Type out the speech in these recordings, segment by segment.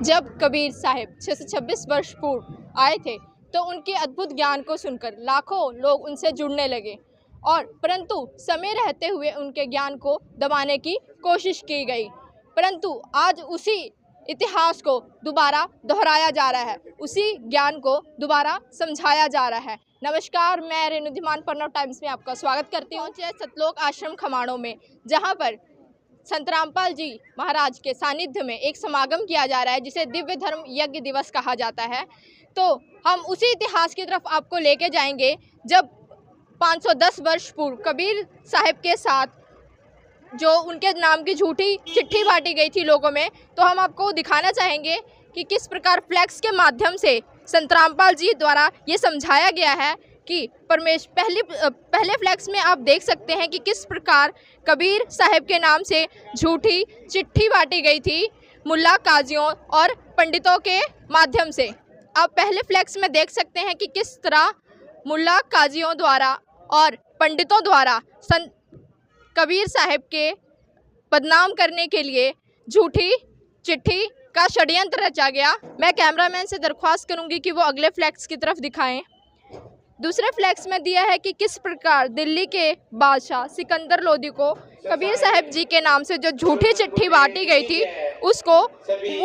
जब कबीर साहब 626 वर्ष पूर्व आए थे तो उनके अद्भुत ज्ञान को सुनकर लाखों लोग उनसे जुड़ने लगे और परंतु समय रहते हुए उनके ज्ञान को दबाने की कोशिश की गई। परंतु आज उसी इतिहास को दोबारा दोहराया जा रहा है, उसी ज्ञान को दोबारा समझाया जा रहा है। नमस्कार, मैं रेणु धीमान परनव टाइम्स में आपका स्वागत करती हूँ। सतलोक आश्रम खमाणों में जहाँ पर संत रामपाल जी महाराज के सानिध्य में एक समागम किया जा रहा है जिसे दिव्य धर्म यज्ञ दिवस कहा जाता है। तो हम उसी इतिहास की तरफ आपको लेके जाएंगे जब 510 वर्ष पूर्व कबीर साहब के साथ जो उनके नाम की झूठी चिट्ठी बांटी गई थी लोगों में, तो हम आपको दिखाना चाहेंगे कि किस प्रकार फ्लैक्स के माध्यम से संत रामपाल जी द्वारा ये समझाया गया है कि पहले फ्लैक्स में आप देख सकते हैं कि किस प्रकार कबीर साहब के नाम से झूठी चिट्ठी बांटी गई थी मुल्ला काजियों और पंडितों के माध्यम से। आप पहले फ्लैक्स में देख सकते हैं कि किस तरह मुल्ला काजियों द्वारा और पंडितों द्वारा संत कबीर साहब के बदनाम करने के लिए झूठी चिट्ठी का षड्यंत्र रचा गया। मैं कैमरामैन से दरख्वास्त करूंगी कि वो अगले फ्लैक्स की तरफ दिखाएं। दूसरे फ्लैक्स में दिया है कि किस प्रकार दिल्ली के बादशाह सिकंदर लोदी को कबीर साहब जी के नाम से जो झूठी चिट्ठी बांटी गई थी उसको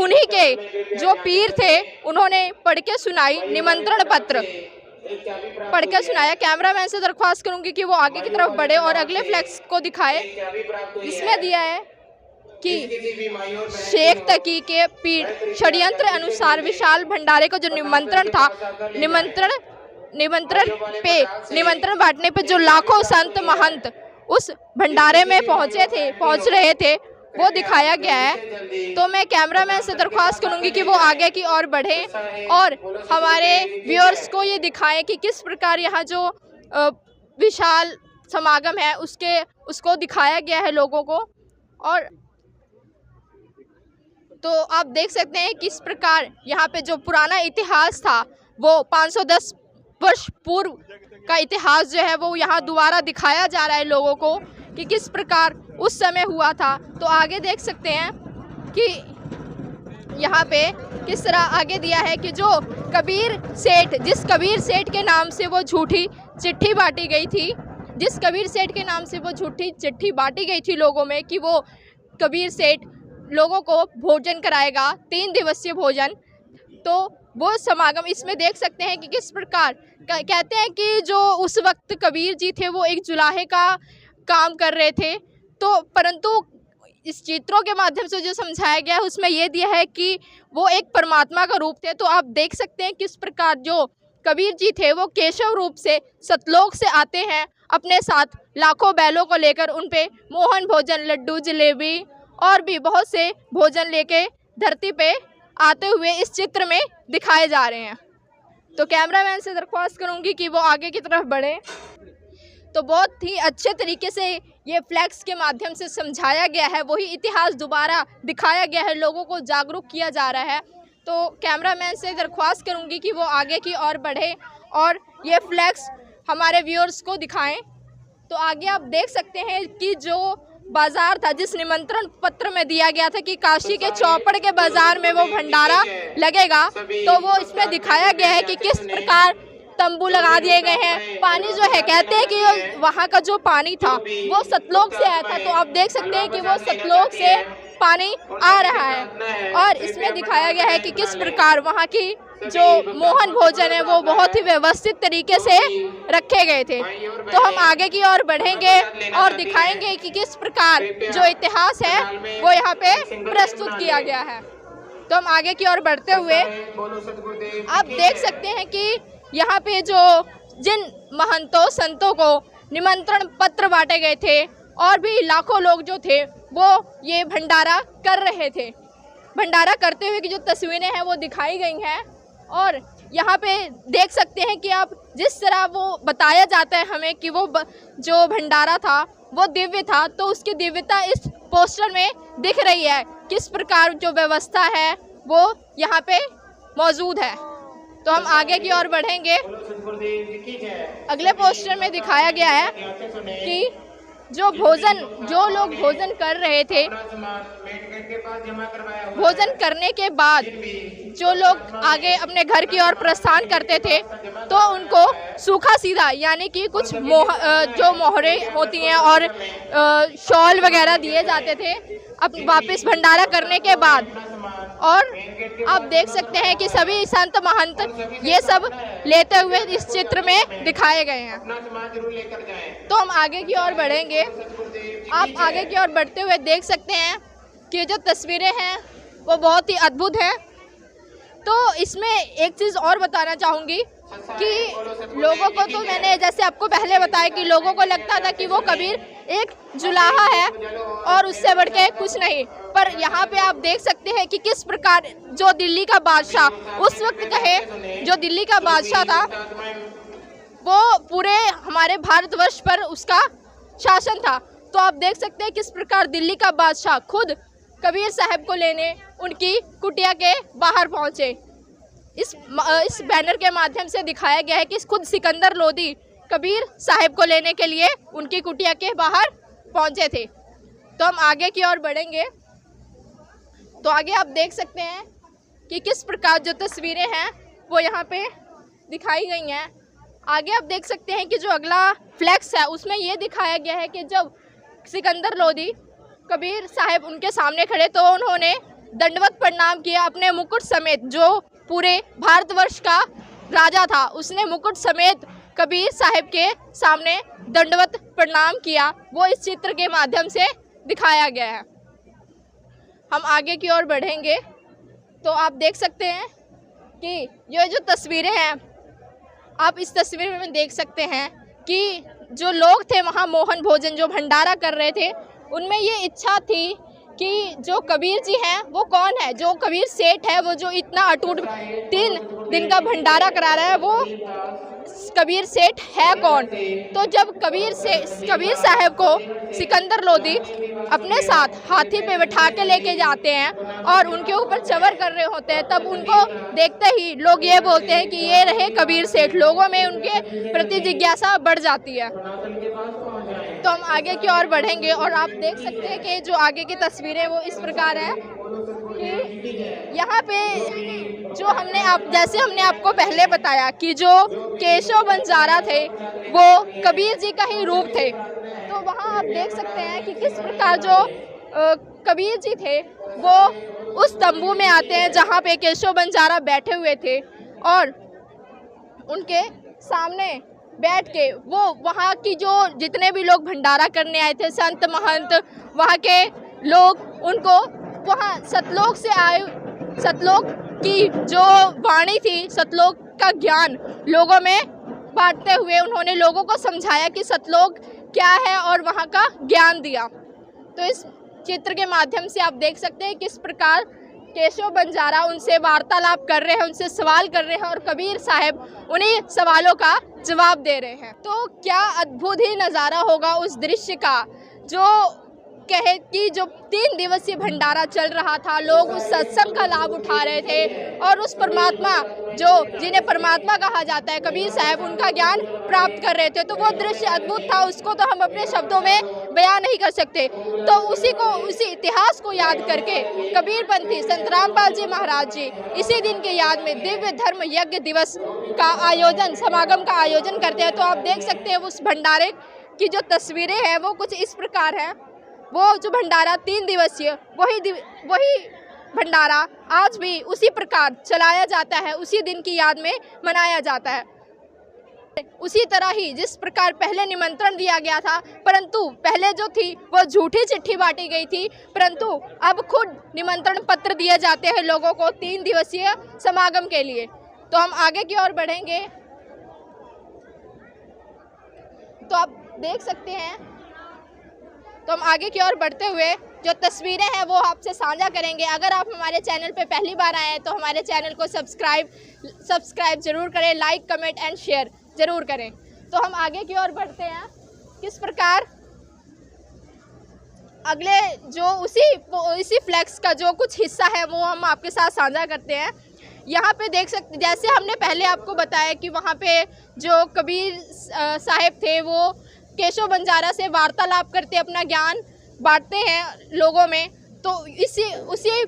उन्हीं के जो पीर थे उन्होंने पढ़ के सुनाई, निमंत्रण पत्र पढ़ के सुनाया। कैमरामैन से दरख्वास्त करूंगी कि वो आगे की तरफ बढ़े और अगले फ्लैक्स को दिखाए। इसमें दिया है कि शेख तकी के पीर षड्यंत्र अनुसार विशाल भंडारे को जो निमंत्रण था, निमंत्रण बांटने पे जो लाखों संत महंत उस भंडारे में पहुंच रहे थे वो दिखाया गया है। तो मैं कैमरामैन से दरख्वास्त करूंगी कि वो आगे की ओर बढ़े और हमारे व्यूअर्स को ये दिखाएं कि किस प्रकार यहाँ जो विशाल समागम है उसको दिखाया गया है लोगों को। और तो आप देख सकते हैं किस प्रकार यहाँ पे जो पुराना इतिहास था वो 510 वर्ष पूर्व का इतिहास जो है वो यहाँ दोबारा दिखाया जा रहा है लोगों को कि किस प्रकार उस समय हुआ था। तो आगे देख सकते हैं कि यहाँ पे किस तरह आगे दिया है कि जो जिस कबीर सेठ के नाम से वो झूठी चिट्ठी बांटी गई थी लोगों में कि वो कबीर सेठ लोगों को भोजन कराएगा, 3 दिवसीय भोजन। तो वो समागम इसमें देख सकते हैं कि किस प्रकार कहते हैं कि जो उस वक्त कबीर जी थे वो एक जुलाहे का काम कर रहे थे। तो परंतु इस चित्रों के माध्यम से जो समझाया गया है उसमें ये दिया है कि वो एक परमात्मा का रूप थे। तो आप देख सकते हैं किस प्रकार जो कबीर जी थे वो केशव रूप से सतलोक से आते हैं, अपने साथ लाखों बैलों को लेकर उन पे मोहन भोजन, लड्डू, जलेबी और भी बहुत से भोजन लेके धरती पे आते हुए इस चित्र में दिखाए जा रहे हैं। तो कैमरामैन से दरख्वास्त करूंगी कि वो आगे की तरफ बढ़े। तो बहुत ही अच्छे तरीके से ये फ्लैक्स के माध्यम से समझाया गया है, वही इतिहास दोबारा दिखाया गया है, लोगों को जागरूक किया जा रहा है। तो कैमरामैन से दरख्वास्त करूंगी कि वो आगे की ओर बढ़े और ये फ्लैक्स हमारे व्यूअर्स को दिखाएं। तो आगे आप देख सकते हैं कि जो बाजार था, जिस निमंत्रण पत्र में दिया गया था कि काशी के चौपड़ के बाजार में वो भंडारा लगेगा, तो वो इसमें दिखाया गया है कि किस प्रकार तंबू लगा दिए गए हैं। पानी जो है, कहते हैं कि वहाँ का जो पानी था वो सतलोक से आया था। तो आप देख सकते हैं कि वो सतलोक से पानी आ रहा है और इसमें दिखाया गया है कि किस प्रकार वहाँ की जो मोहन भोजन है वो बहुत ही व्यवस्थित तरीके से रखे गए थे। तो हम आगे की ओर बढ़ेंगे और दिखाएंगे कि किस प्रकार जो इतिहास है वो यहाँ पे प्रस्तुत किया गया है। तो हम आगे की ओर बढ़ते हुए आप देख सकते हैं कि यहाँ पे जो जिन महंतों संतों को निमंत्रण पत्र बांटे गए थे और भी लाखों लोग जो थे वो ये भंडारा कर रहे थे। भंडारा करते हुए की जो तस्वीरें हैं वो दिखाई गई हैं और यहाँ पे देख सकते हैं कि आप जिस तरह वो बताया जाता है हमें कि वो जो भंडारा था वो दिव्य था, तो उसकी दिव्यता इस पोस्टर में दिख रही है। किस प्रकार जो व्यवस्था है वो यहाँ पे मौजूद है। तो हम आगे की ओर बढ़ेंगे। अगले पोस्टर में दिखाया गया है कि जो लोग भोजन कर रहे थे, भोजन करने के बाद जो लोग आगे अपने घर की ओर प्रस्थान करते थे तो उनको सूखा सीधा यानी कि कुछ जो मोहरे होती हैं और शॉल वगैरह दिए जाते थे अब वापस भंडारा करने के बाद। और आप देख सकते हैं कि सभी संत महंत ये सब लेते हुए इस चित्र में दिखाए गए हैं। तो हम आगे की ओर बढ़ेंगे। आप आगे की ओर बढ़ते हुए देख सकते हैं कि जो तस्वीरें हैं वो बहुत ही अद्भुत हैं। तो इसमें एक चीज़ और बताना चाहूँगी कि लोगों को, तो मैंने जैसे आपको पहले बताया कि लोगों को लगता था कि वो कबीर एक जुलाहा है और उससे बढ़ के कुछ नहीं, पर यहाँ पे आप देख सकते हैं कि किस प्रकार जो दिल्ली का बादशाह उस वक्त कहे, जो दिल्ली का बादशाह था वो पूरे हमारे भारतवर्ष पर उसका शासन था। तो आप देख सकते हैं किस प्रकार दिल्ली का बादशाह खुद कबीर साहब को लेने उनकी कुटिया के बाहर पहुँचे। इस बैनर के माध्यम से दिखाया गया है कि खुद सिकंदर लोदी कबीर साहब को लेने के लिए उनकी कुटिया के बाहर पहुंचे थे। तो हम आगे की ओर बढ़ेंगे। तो आगे आप देख सकते हैं कि किस प्रकार जो तस्वीरें हैं वो यहाँ पे दिखाई गई हैं। आगे आप देख सकते हैं कि जो अगला फ्लैक्स है उसमें ये दिखाया गया है कि जब सिकंदर लोदी कबीर साहब उनके सामने खड़े तो उन्होंने दंडवत प्रणाम किया अपने मुकुट समेत। जो पूरे भारतवर्ष का राजा था उसने मुकुट समेत कबीर साहब के सामने दंडवत प्रणाम किया, वो इस चित्र के माध्यम से दिखाया गया है। हम आगे की ओर बढ़ेंगे तो आप देख सकते हैं कि ये जो तस्वीरें हैं, आप इस तस्वीर में देख सकते हैं कि जो लोग थे वहाँ मोहन भोजन जो भंडारा कर रहे थे उनमें ये इच्छा थी कि जो कबीर जी हैं वो कौन है, जो कबीर सेठ है वो जो इतना अटूट 3 दिन का भंडारा करा रहा है वो कबीर सेठ है कौन। तो जब कबीर साहब को सिकंदर लोदी अपने साथ हाथी पे बैठा के लेके जाते हैं और उनके ऊपर चवर कर रहे होते हैं तब उनको देखते ही लोग ये बोलते हैं कि ये रहे कबीर सेठ। लोगों में उनके प्रति जिज्ञासा बढ़ जाती है। तो हम आगे की ओर बढ़ेंगे और आप देख सकते हैं कि जो आगे की तस्वीरें वो इस प्रकार है कि यहाँ पे जो जैसे हमने आपको पहले बताया कि जो केशव बंजारा थे वो कबीर जी का ही रूप थे। तो वहाँ आप देख सकते हैं कि किस प्रकार जो कबीर जी थे वो उस तंबू में आते हैं जहाँ पे केशव बंजारा बैठे हुए थे और उनके सामने बैठ के वो वहाँ की जो जितने भी लोग भंडारा करने आए थे, संत महंत वहाँ के लोग, उनको वहाँ सतलोक से आए, सतलोक की जो वाणी थी, सतलोक का ज्ञान लोगों में बांटते हुए उन्होंने लोगों को समझाया कि सतलोक क्या है और वहाँ का ज्ञान दिया। तो इस चित्र के माध्यम से आप देख सकते हैं किस प्रकार केशव बंजारा उनसे वार्तालाप कर रहे हैं, उनसे सवाल कर रहे हैं और कबीर साहब उन्हीं सवालों का जवाब दे रहे हैं। तो क्या अद्भुत ही नज़ारा होगा उस दृश्य का, जो कहे कि जो 3 दिवसीय भंडारा चल रहा था, लोग उस सत्संग का लाभ उठा रहे थे और उस परमात्मा जिन्हें परमात्मा कहा जाता है कबीर साहब, उनका ज्ञान प्राप्त कर रहे थे। तो वो दृश्य अद्भुत था, उसको तो हम अपने शब्दों में बयान नहीं कर सकते। तो उसी इतिहास को याद करके कबीरपंथी संत रामपाल जी महाराज जी इसी दिन की याद में दिव्य धर्म यज्ञ दिवस का आयोजन, समागम का आयोजन करते हैं। तो आप देख सकते हैं उस भंडारे की जो तस्वीरें हैं वो कुछ इस प्रकार है। वो जो भंडारा 3 दिवसीय वही भंडारा आज भी उसी प्रकार चलाया जाता है, उसी दिन की याद में मनाया जाता है। उसी तरह ही जिस प्रकार पहले निमंत्रण दिया गया था, परंतु पहले जो थी वो झूठी चिट्ठी बांटी गई थी, परंतु अब खुद निमंत्रण पत्र दिए जाते हैं लोगों को 3 दिवसीय समागम के लिए। तो हम आगे की ओर बढ़ेंगे तो आप देख सकते हैं। तो हम आगे की ओर बढ़ते हुए जो तस्वीरें हैं वो आपसे साझा करेंगे। अगर आप हमारे चैनल पे पहली बार आए हैं तो हमारे चैनल को सब्सक्राइब जरूर करें, लाइक कमेंट एंड शेयर जरूर करें। तो हम आगे की ओर बढ़ते हैं। किस प्रकार अगले जो उसी फ्लैक्स का जो कुछ हिस्सा है वो हम आपके साथ साझा करते हैं। यहाँ पे देख सकते, जैसे हमने पहले आपको बताया कि वहाँ पे जो कबीर साहब थे वो केशव बंजारा से वार्तालाप करते अपना ज्ञान बांटते हैं लोगों में। तो उसी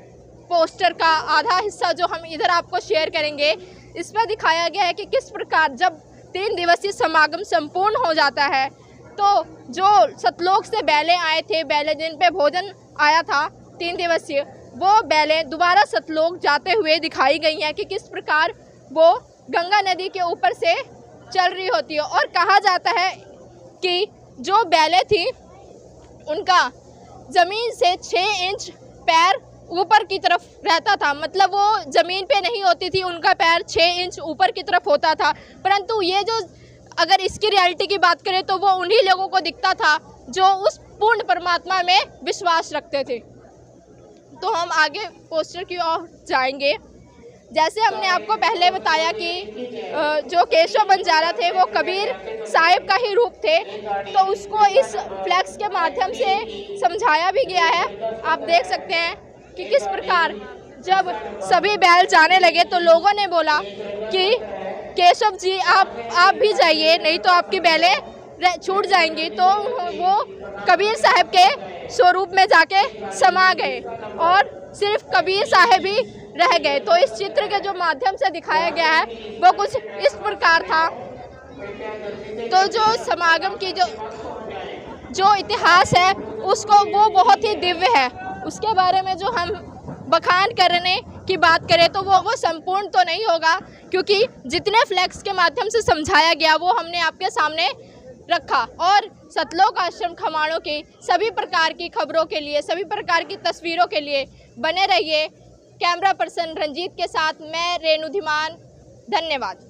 पोस्टर का आधा हिस्सा जो हम इधर आपको शेयर करेंगे, इसमें दिखाया गया है कि किस प्रकार जब 3 दिवसीय समागम संपूर्ण हो जाता है तो जो सतलोक से बैलें आए थे, बैलें जिन पे भोजन आया था 3 दिवसीय, वो बैलें दोबारा सतलोक जाते हुए दिखाई गई हैं कि किस प्रकार वो गंगा नदी के ऊपर से चल रही होती है। और कहा जाता है कि जो बैलें थी उनका ज़मीन से 6 इंच पैर ऊपर की तरफ रहता था, मतलब वो ज़मीन पे नहीं होती थी, उनका पैर 6 इंच ऊपर की तरफ होता था। परंतु ये जो अगर इसकी रियलिटी की बात करें तो वो उन्हीं लोगों को दिखता था जो उस पूर्ण परमात्मा में विश्वास रखते थे। तो हम आगे पोस्टर की ओर जाएंगे। जैसे हमने आपको पहले बताया कि जो केशव बंजारा थे वो कबीर साहिब का ही रूप थे, तो उसको इस फ्लैक्स के माध्यम से समझाया भी गया है। आप देख सकते हैं कि किस प्रकार जब सभी बैल जाने लगे तो लोगों ने बोला कि केशव जी आप भी जाइए, नहीं तो आपकी बैलें छूट जाएंगी। तो वो कबीर साहब के स्वरूप में जाके समा गए और सिर्फ कबीर साहब ही रह गए। तो इस चित्र के जो माध्यम से दिखाया गया है वो कुछ इस प्रकार था। तो जो समागम की जो इतिहास है उसको वो बहुत ही दिव्य है। उसके बारे में जो हम बखान करने की बात करें तो वो संपूर्ण तो नहीं होगा, क्योंकि जितने फ्लैक्स के माध्यम से समझाया गया वो हमने आपके सामने रखा। और सतलोक आश्रम खमाणों की सभी प्रकार की खबरों के लिए, सभी प्रकार की तस्वीरों के लिए बने रहिए। कैमरा पर्सन रंजीत के साथ मैं रेणु धीमान, धन्यवाद।